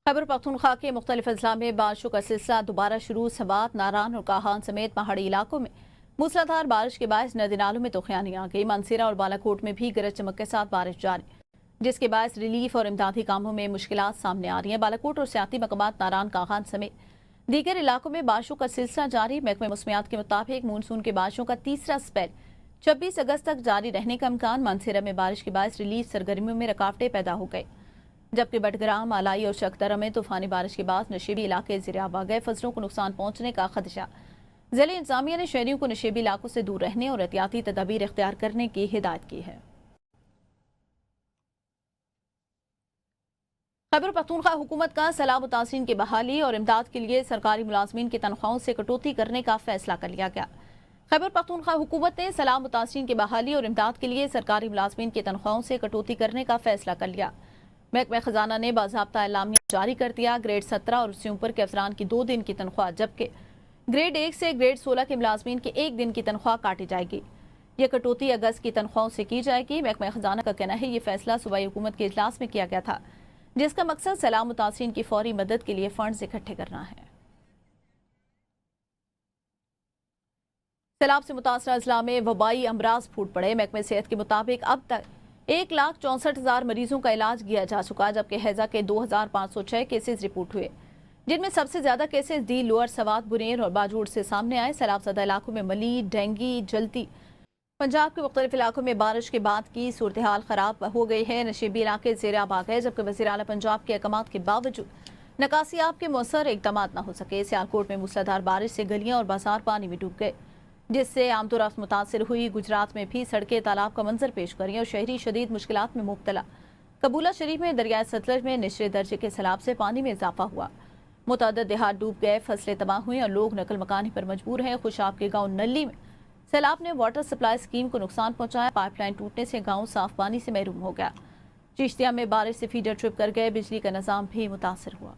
खैबर पख्तूनख्वा के मुख्तलिफ अजला में बारिशों का सिलसिला दोबारा शुरू। सवात, नारान और काहान समेत पहाड़ी इलाकों में मूसलाधार बारिश के बायस नदी नालों में तूफानी आ गई। मानसेरा और बालाकोट में भी गरज चमक के साथ बारिश जारी, जिसके बायस रिलीफ और इमदादी कामों में मुश्किलात सामने आ रही हैं। बालाकोट और सियाती मकामात नारान, काहान समेत दीगर इलाकों में बारिशों का सिलसिला जारी। महकमे मौसमियात के मुताबिक मानसून के बारिशों का तीसरा स्पेल 26 अगस्त तक जारी रहने का इम्कान। मानसेरा में बारिश के बायस रिलीफ सरगर्मियों में रुकावटें पैदा हो गई, जबकि बटग्राम, आलाई और शकदरा में तूफानी बारिश के बाद नशेबी इलाके ज़ेर-ए-आब आ गए। फसलों को नुकसान पहुंचने का खदशा। ज़िले इंतजामिया ने शहरियों को नशेबी इलाकों से दूर रहने और एहतियाती तदाबीर इख्तियार करने की हिदायत की है। खैबर पख्तूनख्वा हुकूमत का सलाह मुतासिरीन की बहाली और इमदाद के लिए सरकारी मुलाजमीन की तनख्वाहों से कटौती करने का फैसला कर लिया गया। खैबर पख्तूनख्वा हुकूमत ने सलाह मुतासिरीन की बहाली और इमदाद के लिए सरकारी मुलाजमीन की तनख्वाहों से कटौती करने का फैसला कर लिया। महकमा खजाना ने बाज़ाब्ता एलामिया जारी कर दिया। ग्रेड 17 और उससे ऊपर के अफसरान की 2 दिन की तनख्वाह, जबकि ग्रेड 1 से ग्रेड 16 के मुलाजमीन की 1 दिन की तनख्वाह काटी जाएगी। यह कटौती अगस्त की तनख्वाहों से की जाएगी। महकमा खजाना का कहना है ये फैसला सूबाई हुकूमत के इजलास में किया गया था, जिसका मकसद सलाह मुतासिरीन की फौरी मदद के लिए फंड्स इकट्ठे करना है। सैलाब से मुतासरा अजला में वबाई अमराज फूट पड़े। महकमे सेहत के मुताबिक अब तक 1,64,000 मरीजों का इलाज किया जा चुका, जबकि हैजा के 2,506 केसेस रिपोर्ट हुए, जिनमें सबसे ज्यादा cases the lower Swat, Buner और बाजूड़ से सामने आए। सैलाब ज़दा इलाकों में मली, डेंगी, जल्दी। पंजाब के मुख्तलिफ इलाकों में बारिश के बाद की सूरत हाल खराब हो गई है। नशेबी इलाके ज़ेर-ए-आब आ गए, जबकि वज़ीर आला पंजाब के अहकामात के बावजूद नकासियाब के मौसर इक़दाम न हो सके। सियालकोट में मूसलाधार बारिश से गलियां और बाजार पानी में डूब गए, जिससे आमदोरफ्त मुतासर हुई। गुजरात में भी सड़कें तालाब का मंजर पेश करी और शहरी शदीद मुश्किलात में मुब्तला। कबूला शरीफ में दरियाए सतलज में निचले दर्जे के सैलाब से पानी में इजाफा हुआ। मुतअद्दिद देहात डूब गए, फसलें तबाह हुई और लोग नकल मकानी पर मजबूर हैं। खुशाब के गाँव नल्ली में सैलाब ने वाटर सप्लाई स्कीम को नुकसान पहुंचाया। पाइपलाइन टूटने से गाँव साफ पानी से महरूम हो गया। चिश्तिया में बारिश से फीडर ट्रिप कर गए, बिजली का निजाम भी मुतासर हुआ।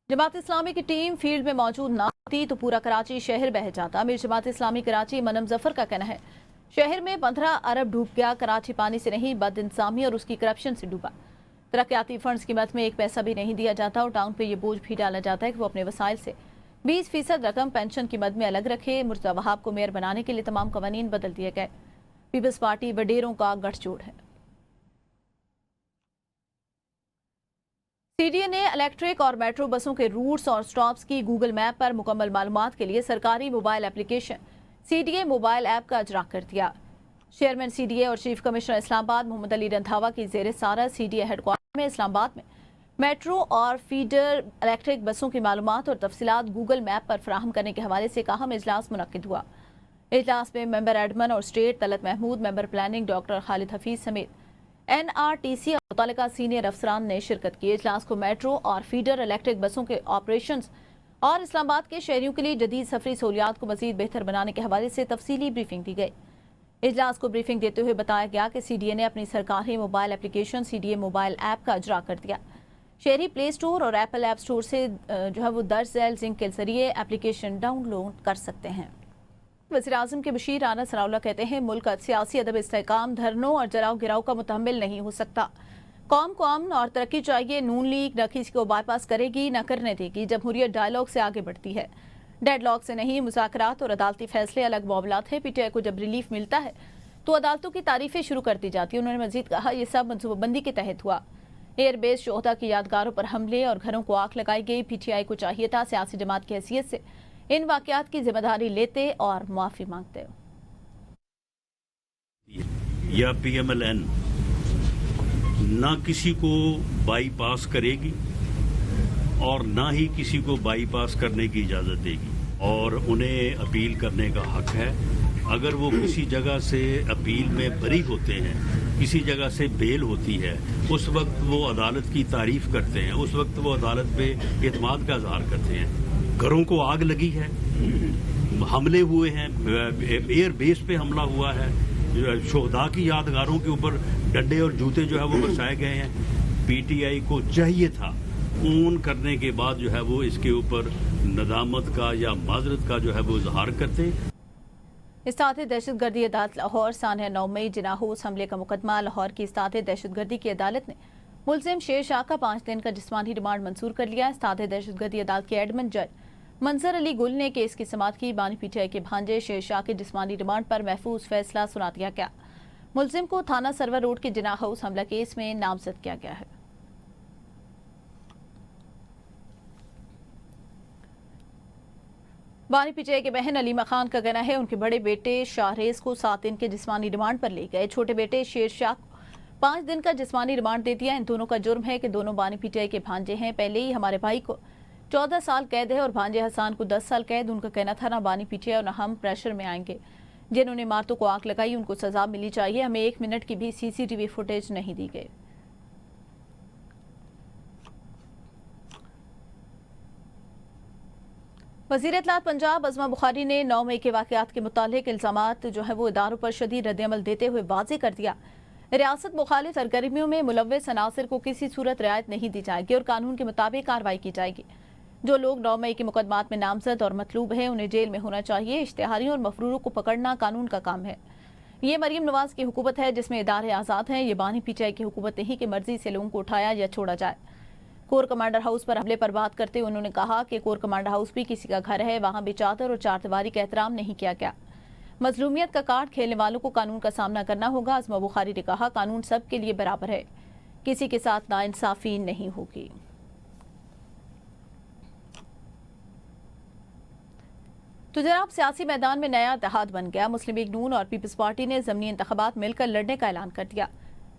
जमात इस्लामी की टीम फील्ड में मौजूद न होती तो पूरा कराची शहर बह जाता। अमीर जमात इस्लामी कराची मनम जफर का कहना है शहर में 15 अरब डूब गया। कराची पानी से नहीं, बद इंतजामी और उसकी करप्शन से डूबा। तरक्याती फंड्स की मद में 1 पैसा भी नहीं दिया जाता और टाउन पे ये बोझ भी डाला जाता है कि वो अपने वसाइल से 20% रकम पेंशन की मद में अलग रखे। मुर्तज़ा वहाब को मेयर बनाने के लिए तमाम कवानीन बदल दिए गए। पीपल्स पार्टी वडेरों का गठजोड़ है। सीडीए ने इलेक्ट्रिक और मेट्रो बसों के रूट्स और स्टॉप्स की गूगल मैप पर मुकम्मल मालूमात के लिए सरकारी mobile application CDA mobile app का इजरा कर दिया। चेयरमैन सीडीए और चीफ कमिश्नर इस्लामाबाद मोहम्मद अली रंधावा की ज़ेर सारा सीडीए हेडक्वार्टर में इस्लामाबाद में मेट्रो और फीडर इलेक्ट्रिक बसों की मालूमात और तफसीलात गूगल मैप पर फराहम करने के हवाले से अहम इजलास मुनक्किद हुआ। इजलास में मेंबर एडमन और state Talat Mahmood, member planning doctor Khalid Hafeez समेत NRTC और मुतल्लिका सीनियर अफसरान ने शिरकत की। इजलास को मेट्रो और फीडर इलेक्ट्रिक बसों के ऑपरेशंस और इस्लामाबाद के शहरियों के लिए जदीद सफरी सहूलियात को मजीद बेहतर बनाने के हवाले से तफसीली ब्रीफिंग दी गई। इजलास को ब्रीफिंग देते हुए बताया गया कि सीडीए ने अपनी सरकारी mobile application CDA mobile app का इजरा कर दिया। शहरी प्ले स्टोर और एप्पल ऐप स्टोर से वो दर्ज झैल लिंक के जरिए एप्लीकेशन डाउनलोड कर सकते हैं। वज़ीर आज़म के बशीर आना सराउल्ला कहते हैं मुल्क सियासी अदब इस्तेहकाम, धरनों और जराव गिराव का मुतहम्मिल नहीं हो सकता। कौम को अमन और तरक्की चाहिए। नून लीग न किसी को बाईपास करेगी न करने देगी। जमहूरियत डायलॉग से आगे बढ़ती है, डेडलॉक से नहीं। मुज़ाकरात और अदालती फैसले अलग मामलात है। PTI को जब रिलीफ मिलता है तो अदालतों की तारीफें शुरू कर दी जाती है। उन्होंने मजीद कहा यह सब मनसूबाबंदी के तहत हुआ। एयरबेस शोहदा की यादगारों पर हमले और घरों को आग लगाई गई। PTI को चाहिए था सियासी जमात की हैसियत से इन वाकयात की जिम्मेदारी लेते और माफी मांगते। या PMLN ना किसी को बाईपास करेगी और ना ही किसी को बाईपास करने की इजाजत देगी और उन्हें अपील करने का हक है। अगर वो किसी जगह से अपील में बरी होते हैं, किसी जगह से बेल होती है, उस वक्त वो अदालत की तारीफ करते हैं, उस वक्त वो अदालत पे एतमाद का इजहार करते हैं। घरों को आग लगी है, हमले हुए हैं, एयर बेस पे हमला हुआ है, शोहदा की यादगारों के ऊपर डंडे और जूते जो है वो बरसाए गए हैं। PTI को चाहिए था ऊन करने के बाद जो है वो इसके ऊपर नदामत का या माजरत का जो है वो इजहार करते। इस्ताते दहशतगर्दी अदालत लाहौर सानिया 9 मई जिनाहूस हमले का मुकदमा लाहौर की इस्ताते दहशतगर्दी की अदालत ने मुलजिम शेर शाह का 5 दिन का जिस्मानी रिमांड मंजूर कर लिया। इस्ताते दहशतगर्दी अदालत के एडमिन जज मंजर अली गुल ने केस की समाअत की। बानी पीटीआई के भांजे शेर शाह के जिस्मानी रिमांड पर महफूज फैसला सुना दिया गया। मुलजिम को थाना सरवर रोड के जिना हाउस हमला केस में नामजद किया गया है। बानी पीटीआई के बहन अलीमा खान का कहना है उनके बड़े बेटे शाहरेज को 7 दिन के जिस्मानी रिमांड पर ले गए। छोटे बेटे शेर शाह को 5 दिन का जिस्मानी रिमांड दे दिया। इन दोनों का जुर्म है कि दोनों बानी पीटीआई के भांजे हैं। पहले ही हमारे भाई को 14 साल कैद है और भांजे हसान को 10 साल कैद। उनका कहना था ना बानी पीटीआई और ना हम प्रेशर में आएंगे। जिन्होंने इमारतों को आग लगाई उनको सजा मिलनी चाहिए। हमें 1 मिनट की भी सीसीटीवी फुटेज नहीं दी गई। वज़ीर इत्तलात पंजाब अज़मा बुखारी ने 9 मई के वाक़यात के मुतालिक इल्ज़ामात जो है वो इदारों पर शदीद रद्दअमल देते हुए वाज़ेह कर दिया। रियासत मुखालिफ सरगर्मियों में मुलव्वस अनासर को किसी सूरत रियायत नहीं दी जाएगी और कानून के मुताबिक कार्रवाई की जाएगी। जो लोग 9 मई के मुकदमात में नामजद और मतलूब हैं उन्हें जेल में होना चाहिए। इश्तिहारियों और मफरूरों को पकड़ना कानून का काम है। ये मरीम नवाज की हुकूमत है जिसमें इदारे आज़ाद हैं। ये बानी पीटीआई की हुकूमत नहीं कि मर्जी से लोगों को उठाया या छोड़ा जाए। कोर कमांडर हाउस पर हमले पर बात करते हुए उन्होंने कहा कि कोर कमांडर हाउस भी किसी का घर है, वहाँ भी चादर और चारदीवारी का एहतराम नहीं किया गया। मजलूमियत का कार्ड खेलने वालों को कानून का सामना करना होगा। अज़मा बुखारी ने कहा कानून सब के लिए बराबर है, किसी के साथ नाइंसाफी नहीं होगी। तो जनाब सियासी मैदान में नया इत्तेहाद बन गया। मुस्लिम लीग नून और पीपल्स पार्टी ने ज़मीनी इंतखाबात मिलकर लड़ने का ऐलान कर दिया।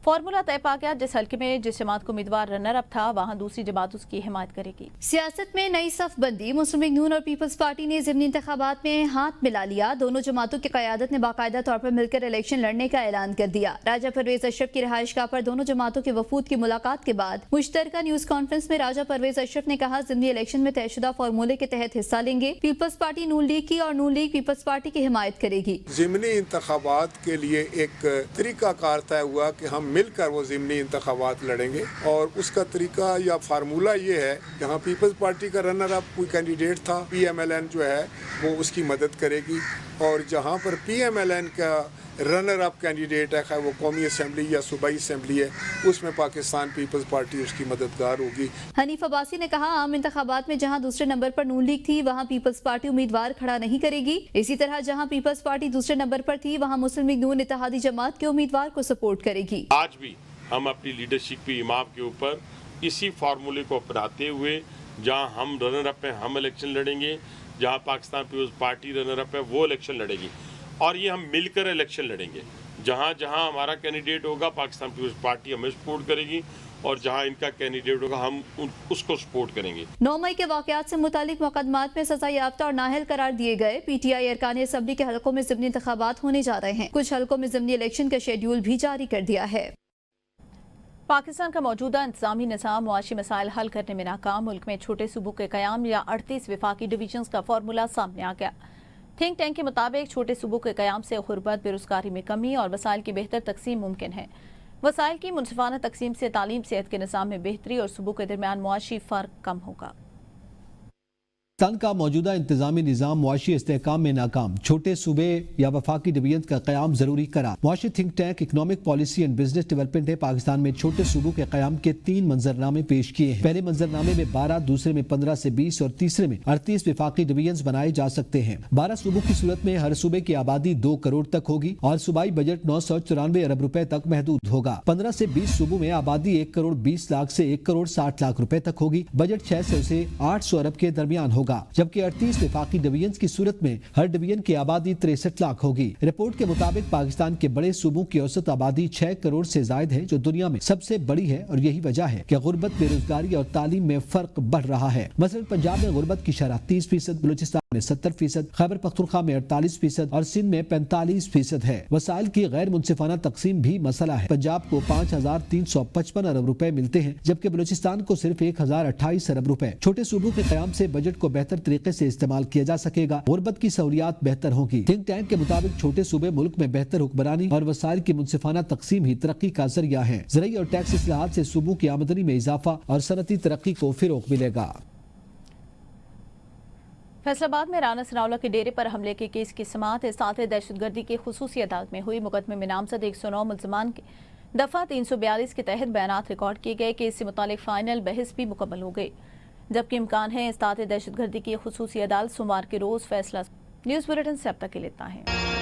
फॉर्मूला तय पा गया। जिस हल्के में जिस जमात को उम्मीदवार रनर अप था वहाँ दूसरी जमात उसकी हिमायत करेगी। सियासत में नई सफ बंदी। मुस्लिम लीग नून और पीपल्स पार्टी ने ज़मीनी इंतखाबात में हाथ मिला लिया। दोनों जमातों की क़यादत ने बाकायदा तौर पर मिलकर इलेक्शन लड़ने का ऐलान कर दिया। राजा परवेज अशरफ की रिहाइशगाह पर दोनों जमातों के वफूद की मुलाकात के बाद मुश्तरका न्यूज कॉन्फ्रेंस में राजा परवेज अशरफ ने कहा ज़मीनी इलेक्शन में तयशुदा फार्मूले के तहत हिस्सा लेंगे। पीपल्स पार्टी नून लीग की और नून लीग पीपल्स पार्टी की हिमायत करेगी। ज़मीनी इंतखाबात के लिए एक तरीकाकार तय हुआ कि हम मिलकर वो ज़मीनी इंतखाबात लड़ेंगे और उसका तरीका या फार्मूला ये है, जहाँ पीपल्स पार्टी का रनर अप कोई कैंडिडेट था, PMLN जो है वो उसकी मदद करेगी और जहाँ पर PMLN का रनर अप कैंडिडेट है, वो कौमी असम्बली या सूबाई असम्बली है, उसमें पाकिस्तान पीपल्स पार्टी उसकी मददगार होगी। हनीफ अब्बासी ने कहा आम इंतखाबात में जहां दूसरे नंबर पर नून लीग थी वहां पीपल्स पार्टी उम्मीदवार खड़ा नहीं करेगी। इसी तरह जहां पीपल्स पार्टी दूसरे नंबर पर थी वहां मुस्लिम लीग नून इत्तेहादी जमात के उम्मीदवार को सपोर्ट करेगी। आज भी हम अपनी लीडरशिप की इमाम के ऊपर इसी फार्मूले को अपनाते हुए जहां हम रनर अप हैं हम इलेक्शन लड़ेंगे, जहां पाकिस्तान पीपल्स पार्टी रनर अप है वो इलेक्शन लड़ेगी और ये हम मिलकर इलेक्शन लड़ेंगे। जहां जहां हमारा कैंडिडेट होगा पाकिस्तान पीपल्स पार्टी हमें सपोर्ट करेगी और जहां इनका कैंडिडेट होगा हम उसको सपोर्ट करेंगे। 9 मई के वाकयात से मुतालिक मुकदमात में सजा याफ्ता और नाअहल करार दिए गए। PTI अरकान असम्बली के हलकों में ज़मीनी इंतखाबात होने जा रहे हैं। कुछ हलकों में ज़मीनी इलेक्शन का शेड्यूल भी जारी कर दिया है। पाकिस्तान का मौजूदा इंतजामी निज़ाम मुआशी मसाइल हल करने में नाकाम। मुल्क में छोटे सूबों के क़याम या 38 विफाकी डिवीजन्स का फार्मूला सामने आ गया। थिंक टैंक के मुताबिक छोटे सूबों के क़याम से गुर्बत, बेरोजगारी में कमी और वसाइल की बेहतर तकसीम मुमकिन है। वसाइल की मुनसिफाना तकसीम से तालीम सेहत के निज़ाम में बेहतरी और सूबों के दरमियान मुआशी फ़र्क कम होगा। पाकिस्तान का मौजूदा इंतजामी निज़ाम मुआशी इस्तेहकाम में नाकाम। छोटे सूबे या वफाकी डिवीजन का क़याम जरूरी करा। मुआशी think tank economic policy and business development ने पाकिस्तान में छोटे सूबों के क़याम के 3 मंजरनामे पेश किए हैं। पहले मंजरनामे में 12, दूसरे में 15 से 20 और तीसरे में 38 विफाकी डिवीजन बनाए जा सकते हैं। 12 सूबों की सूरत में हर सूबे की आबादी 2 करोड़ तक होगी और सूबाई बजट 994 अरब रुपए तक महदूद होगा। 15 से 20 सूबों में आबादी 1 करोड़ 20 लाख से 1 करोड़ 60 लाख रुपए तक होगी। बजट 600 से 800 अरब के दरमियान होगा, जबकि 38 विफाकी डिवीजन की सूरत में हर डिवीजन की आबादी 63 लाख होगी। रिपोर्ट के मुताबिक पाकिस्तान के बड़े सूबों की औसत आबादी 6 करोड़ से जायद है, जो दुनिया में सबसे बड़ी है और यही वजह है कि गुर्बत, बेरोजगारी और तालीम में फर्क बढ़ रहा है। मसलन पंजाब में गुर्बत की शरह 30%, बलूचिस्तान में 70%, खैबर पख्तूनख्वा में 48% और सिंध में 45% है। वसाइल की गैर मुनसिफाना तकसीम भी मसला है। पंजाब को 5355 अरब रुपए मिलते हैं, जबकि बलूचिस्तान को सिर्फ 1028 अरब रुपए। छोटे सूबों के क़याम से बजट को बेहतर तरीके से इस्तेमाल किया जा सकेगा, गुर्बत की सहूलियात बेहतर होगी। थिंक टैंक के मुताबिक छोटे सूबे मुल्क में बेहतर हुक्मरानी और वसाइल की मुनसिफाना तकसीम ही तरक्की का जरिया है। ज़राई और टैक्स इस्लाहात से सूबों की आमदनी में इजाफा और सनती तरक्की को फिरोग मिलेगा। फैसलाबाद में राना सनाउल्लाह के डेरे पर हमले के केस की समाअत इस्तात दहशतगर्दी की खुसूसी अदालत में हुई। मुकदमे में नामजद 109 मुल्ज़मान के दफ़ा 342 के तहत बयानात रिकॉर्ड किए गए। केस से मुतालिक फाइनल बहस भी मुकम्मल हो गई, जबकि इम्कान है इस्तात दहशतगर्दी की खुसूसी अदालत सोमवार के रोज़ फैसला। न्यूज़ बुलेटिन से अब तक के लिए इतना है।